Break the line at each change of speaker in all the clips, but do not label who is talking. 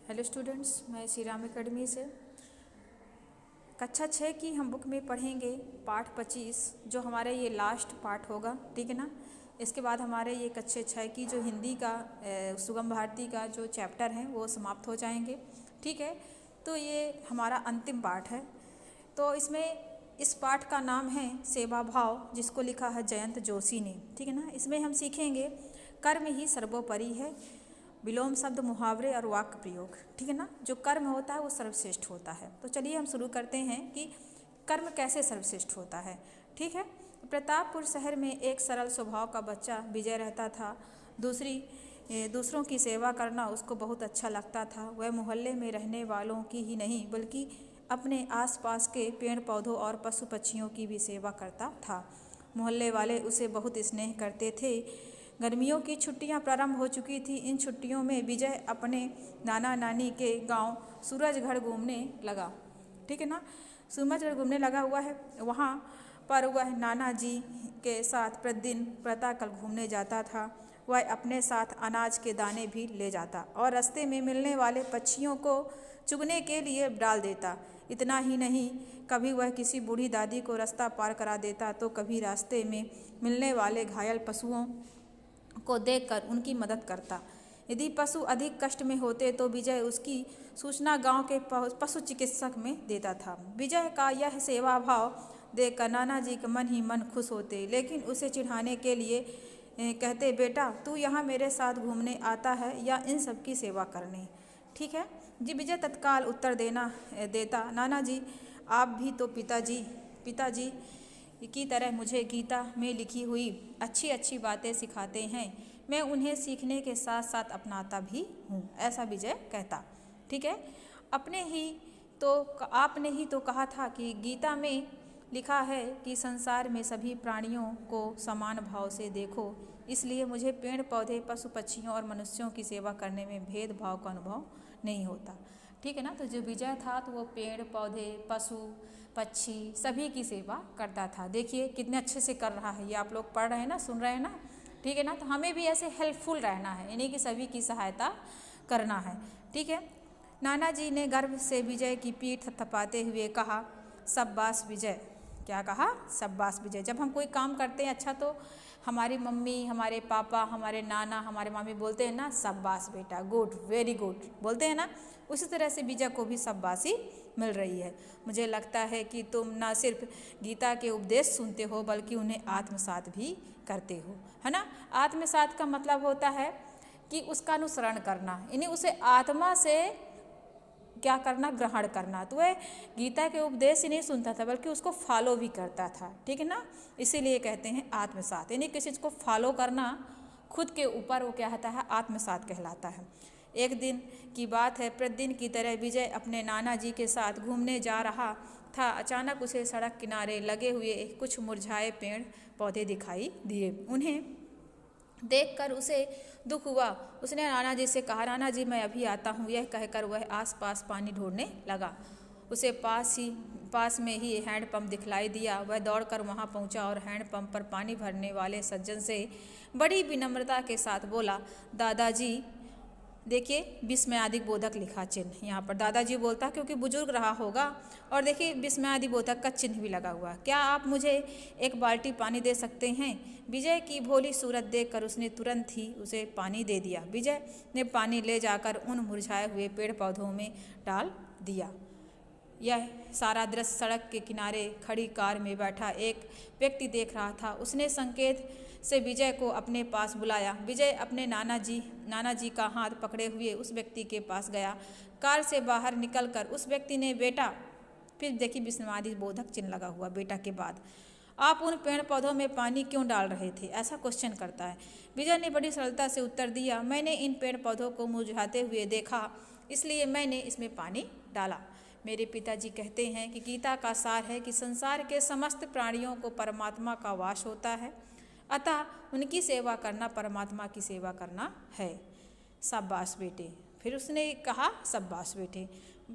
Hello students, मैं Shri Ram academy से कक्षा 6 की हम बुक में पढ़ेंगे पाठ 25, जो हमारा ये लास्ट पार्ट होगा। ठीक है ना। इसके बाद हमारे ये कक्षा 6 की जो हिंदी का सुगम भारती का जो चैप्टर है वो समाप्त हो जाएंगे। ठीक है, तो ये हमारा अंतिम पाठ है। तो इसमें इस पाठ का नाम है सेवा भाव, जिसको लिखा है जयंत जोशी ने। ठीक है ना। इसमें हम सीखेंगे कर्म ही सर्वोपरि है, विलोम शब्द, मुहावरे और वाक्य प्रयोग। ठीक है ना। जो कर्म होता है वो सर्वश्रेष्ठ होता है। तो चलिए हम शुरू करते हैं कि कर्म कैसे सर्वश्रेष्ठ होता है। ठीक है। प्रतापपुर शहर में एक सरल स्वभाव का बच्चा विजय रहता था। दूसरों की सेवा करना उसको बहुत अच्छा लगता था। वह मोहल्ले में रहने वालों की ही नहीं बल्कि अपने आसपास के पेड़ पौधों और पशु पक्षियों की भी सेवा करता था। मोहल्ले वाले उसे बहुत स्नेह करते थे। गर्मियों की छुट्टियां प्रारंभ हो चुकी थी। इन छुट्टियों में विजय अपने नाना नानी के गांव सूरजगढ़ घूमने लगा। ठीक है ना। सूरजगढ़ घूमने लगा हुआ है। वहाँ पर वह नाना जी के साथ प्रतिदिन प्रातःकाल घूमने जाता था। वह अपने साथ अनाज के दाने भी ले जाता और रास्ते में मिलने वाले पक्षियों को चुगने के लिए डाल देता। इतना ही नहीं, कभी वह किसी बूढ़ी दादी को रास्ता पार करा देता तो कभी रास्ते में मिलने वाले घायल पशुओं को देखकर उनकी मदद करता। यदि पशु अधिक कष्ट में होते तो विजय उसकी सूचना गांव के पशु चिकित्सक में देता था। विजय का यह सेवा भाव देखकर नाना जी का मन ही मन खुश होते, लेकिन उसे चिढ़ाने के लिए कहते, बेटा तू यहाँ मेरे साथ घूमने आता है या इन सब की सेवा करने। ठीक है जी। विजय तत्काल उत्तर देता, नाना जी आप भी तो पिताजी की तरह मुझे गीता में लिखी हुई अच्छी अच्छी बातें सिखाते हैं। मैं उन्हें सीखने के साथ साथ अपनाता भी हूँ, ऐसा विजय कहता। ठीक है। आपने ही तो कहा था कि गीता में लिखा है कि संसार में सभी प्राणियों को समान भाव से देखो, इसलिए मुझे पेड़ पौधे, पशु पक्षियों और मनुष्यों की सेवा करने में भेदभाव का अनुभव नहीं होता। ठीक है ना। तो जो विजय था तो वो पेड़ पौधे, पशु पक्षी सभी की सेवा करता था। देखिए कितने अच्छे से कर रहा है। ये आप लोग पढ़ रहे हैं ना, सुन रहे हैं ना। ठीक है ना। तो हमें भी ऐसे हेल्पफुल रहना है, यानी कि सभी की सहायता करना है। ठीक है। नाना जी ने गर्व से विजय की पीठ थपथपाते हुए कहा, शाबाश विजय। क्या कहा? शाबाश विजय। जब हम कोई काम करते हैं अच्छा तो हमारी मम्मी, हमारे पापा, हमारे नाना, हमारे मामी बोलते हैं ना, शाबाश बेटा, गुड, वेरी गुड बोलते हैं ना। उसी तरह से विजय को भी शाबाशी मिल रही है। मुझे लगता है कि तुम ना सिर्फ गीता के उपदेश सुनते हो बल्कि उन्हें आत्मसात भी करते हो, है ना। आत्मसात का मतलब होता है कि उसका अनुसरण करना, यानी उसे आत्मा से क्या करना, ग्रहण करना। तो वह गीता के उपदेश ही नहीं सुनता था बल्कि उसको फॉलो भी करता था। ठीक है ना। इसीलिए कहते हैं आत्मसात, यानी किसी चीज़ को फॉलो करना खुद के ऊपर, वो क्या होता है, आत्मसात कहलाता है। एक दिन की बात है, प्रतिदिन की तरह विजय अपने नाना जी के साथ घूमने जा रहा था। अचानक उसे सड़क किनारे लगे हुए कुछ मुरझाए पेड़ पौधे दिखाई दिए। उन्हें देखकर उसे दुख हुआ। उसने नाना जी से कहा, नाना जी मैं अभी आता हूँ। यह कहकर वह आसपास पानी ढूंढने लगा। उसे पास में ही हैंडपंप दिखलाई दिया। वह दौड़कर वहां पहुंचा और हैंडपंप पर पानी भरने वाले सज्जन से बड़ी विनम्रता के साथ बोला, दादाजी देखिए विस्मयादि बोधक लिखा चिन्ह। यहाँ पर दादाजी बोलता क्योंकि बुजुर्ग रहा होगा। और देखिए विस्मयादि बोधक का चिन्ह भी लगा हुआ। क्या आप मुझे एक बाल्टी पानी दे सकते हैं? विजय की भोली सूरत देखकर उसने तुरंत ही उसे पानी दे दिया। विजय ने पानी ले जाकर उन मुरझाए हुए पेड़ पौधों में डाल दिया। यह सारा दृश्य सड़क के किनारे खड़ी कार में बैठा एक व्यक्ति देख रहा था। उसने संकेत से विजय को अपने पास बुलाया। विजय अपने नाना जी का हाथ पकड़े हुए उस व्यक्ति के पास गया। कार से बाहर निकलकर उस व्यक्ति ने बेटा, फिर देखिए विस्मयादि बोधक चिन्ह लगा हुआ बेटा के बाद, आप उन पेड़ पौधों में पानी क्यों डाल रहे थे, ऐसा क्वेश्चन करता है। विजय ने बड़ी सरलता से उत्तर दिया, मैंने इन पेड़ पौधों को मुरझाते हुए देखा, इसलिए मैंने इसमें पानी डाला। मेरे पिताजी कहते हैं कि गीता का सार है कि संसार के समस्त प्राणियों को परमात्मा का वास होता है, अतः उनकी सेवा करना परमात्मा की सेवा करना है। शाबाश बेटे। फिर उसने कहा, शाबाश बेटे।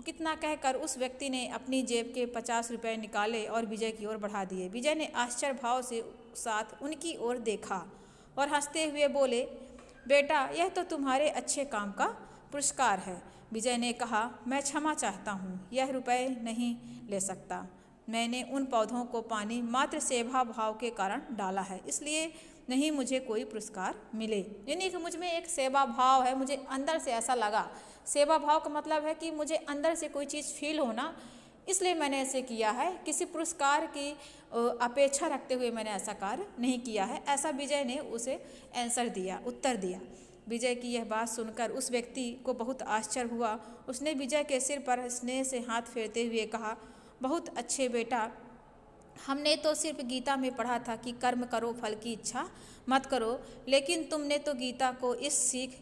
कितना कहकर उस व्यक्ति ने अपनी जेब के 50 रुपये निकाले और विजय की ओर बढ़ा दिए। विजय ने आश्चर्य भाव से साथ उनकी ओर देखा और हंसते हुए बोले, बेटा यह तो तुम्हारे अच्छे काम का पुरस्कार है। विजय ने कहा, मैं क्षमा चाहता हूँ, यह रुपए नहीं ले सकता। मैंने उन पौधों को पानी मात्र सेवा भाव के कारण डाला है, इसलिए नहीं मुझे कोई पुरस्कार मिले। यानी कि मुझ में एक सेवा भाव है, मुझे अंदर से ऐसा लगा। सेवा भाव का मतलब है कि मुझे अंदर से कोई चीज़ फील होना, इसलिए मैंने ऐसे किया है। किसी पुरस्कार की अपेक्षा रखते हुए मैंने ऐसा कार्य नहीं किया है। ऐसा विजय ने उसे आंसर दिया, उत्तर दिया। विजय की यह बात सुनकर उस व्यक्ति को बहुत आश्चर्य हुआ। उसने विजय के सिर पर स्नेह से हाथ फेरते हुए कहा, बहुत अच्छे बेटा, हमने तो सिर्फ गीता में पढ़ा था कि कर्म करो फल की इच्छा मत करो, लेकिन तुमने तो गीता को इस सीख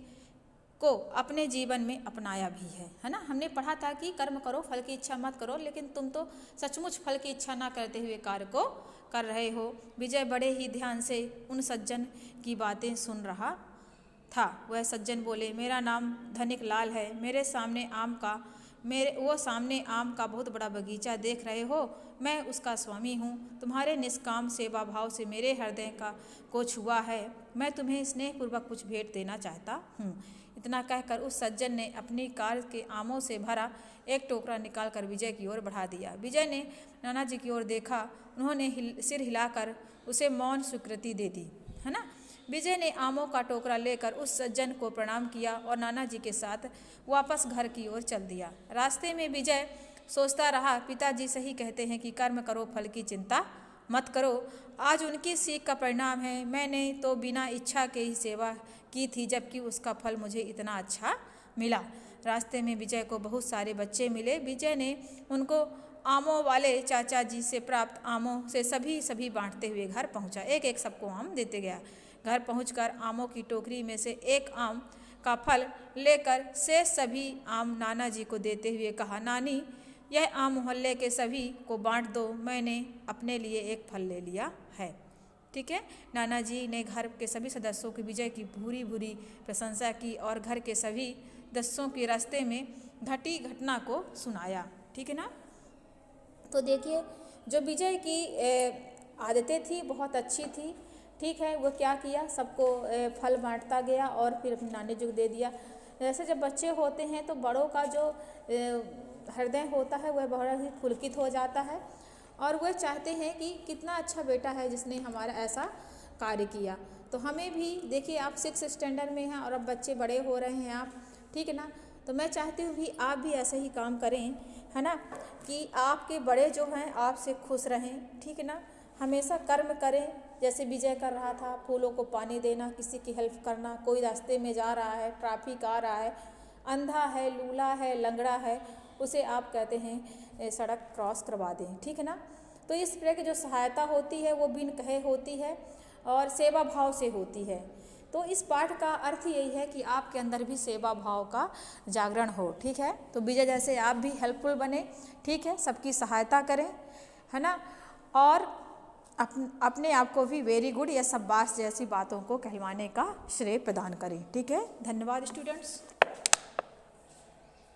को अपने जीवन में अपनाया भी है ना। हमने पढ़ा था कि कर्म करो फल की इच्छा मत करो, लेकिन तुम तो सचमुच फल की इच्छा ना करते हुए कार्य को कर रहे हो। विजय बड़े ही ध्यान से उन सज्जन की बातें सुन रहा था। वह सज्जन बोले, मेरा नाम धनिक लाल है, मेरे सामने आम का बहुत बड़ा बगीचा देख रहे हो, मैं उसका स्वामी हूँ। तुम्हारे निष्काम सेवा भाव से मेरे हृदय को छुआ है। मैं तुम्हें स्नेहपूर्वक कुछ भेंट देना चाहता हूँ। इतना कहकर उस सज्जन ने अपनी कार के आमों से भरा एक टोकरा निकालकर विजय की ओर बढ़ा दिया। विजय ने नाना जी की ओर देखा, उन्होंने सिर हिलाकर उसे मौन स्वीकृति दे दी, है ना। विजय ने आमों का टोकरा लेकर उस सज्जन को प्रणाम किया और नाना जी के साथ वापस घर की ओर चल दिया। रास्ते में विजय सोचता रहा, पिताजी सही कहते हैं कि कर्म करो फल की चिंता मत करो। आज उनकी सीख का परिणाम है। मैंने तो बिना इच्छा के ही सेवा की थी, जबकि उसका फल मुझे इतना अच्छा मिला। रास्ते में विजय को बहुत सारे बच्चे मिले। विजय ने उनको आमों वाले चाचा जी से प्राप्त आमों से सभी बांटते हुए घर पहुंचा। एक एक सबको आम देते गया। घर पहुंचकर आमों की टोकरी में से एक आम का फल लेकर शेष सभी आम नाना जी को देते हुए कहा, नानी, यह आम मोहल्ले के सभी को बांट दो, मैंने अपने लिए एक फल ले लिया है। ठीक है। नाना जी ने घर के सभी सदस्यों की विजय की भूरी भूरी प्रशंसा की और घर के सभी सदस्यों के रास्ते में घटी घटना को सुनाया। ठीक है ना। तो देखिए, जो विजय की आदतें थी बहुत अच्छी थी। ठीक है। वो क्या किया, सबको फल बांटता गया और फिर अपनी नानी जी को दे दिया। जैसे जब बच्चे होते हैं तो बड़ों का जो हृदय होता है वह बड़ा ही पुलकित हो जाता है और वह चाहते हैं कि कितना अच्छा बेटा है जिसने हमारा ऐसा कार्य किया। तो हमें भी देखिए, आप 6th स्टैंडर्ड में हैं और अब बच्चे बड़े हो रहे हैं आप, ठीक है ना। तो मैं चाहती हूँ भी आप भी ऐसे ही काम करें, है ना, कि आपके बड़े जो हैं आपसे खुश रहें। ठीक है ना। हमेशा कर्म करें जैसे विजय कर रहा था, फूलों को पानी देना, किसी की हेल्प करना। कोई रास्ते में जा रहा है, ट्रैफिक आ रहा है, अंधा है, लूला है, लंगड़ा है, उसे आप कहते हैं सड़क क्रॉस करवा दें। ठीक है ना। तो इस तरह की जो सहायता होती है वो बिन कहे होती है और सेवा भाव से होती है। तो इस पाठ का अर्थ यही है कि आपके अंदर भी सेवा भाव का जागरण हो। ठीक है। तो विजय जैसे आप भी हेल्पफुल बने। ठीक है। सबकी सहायता करें, है ना, और अपने आप को भी वेरी गुड या शाबाश जैसी बातों को कहलवाने का श्रेय प्रदान करें। ठीक है। धन्यवाद स्टूडेंट्स।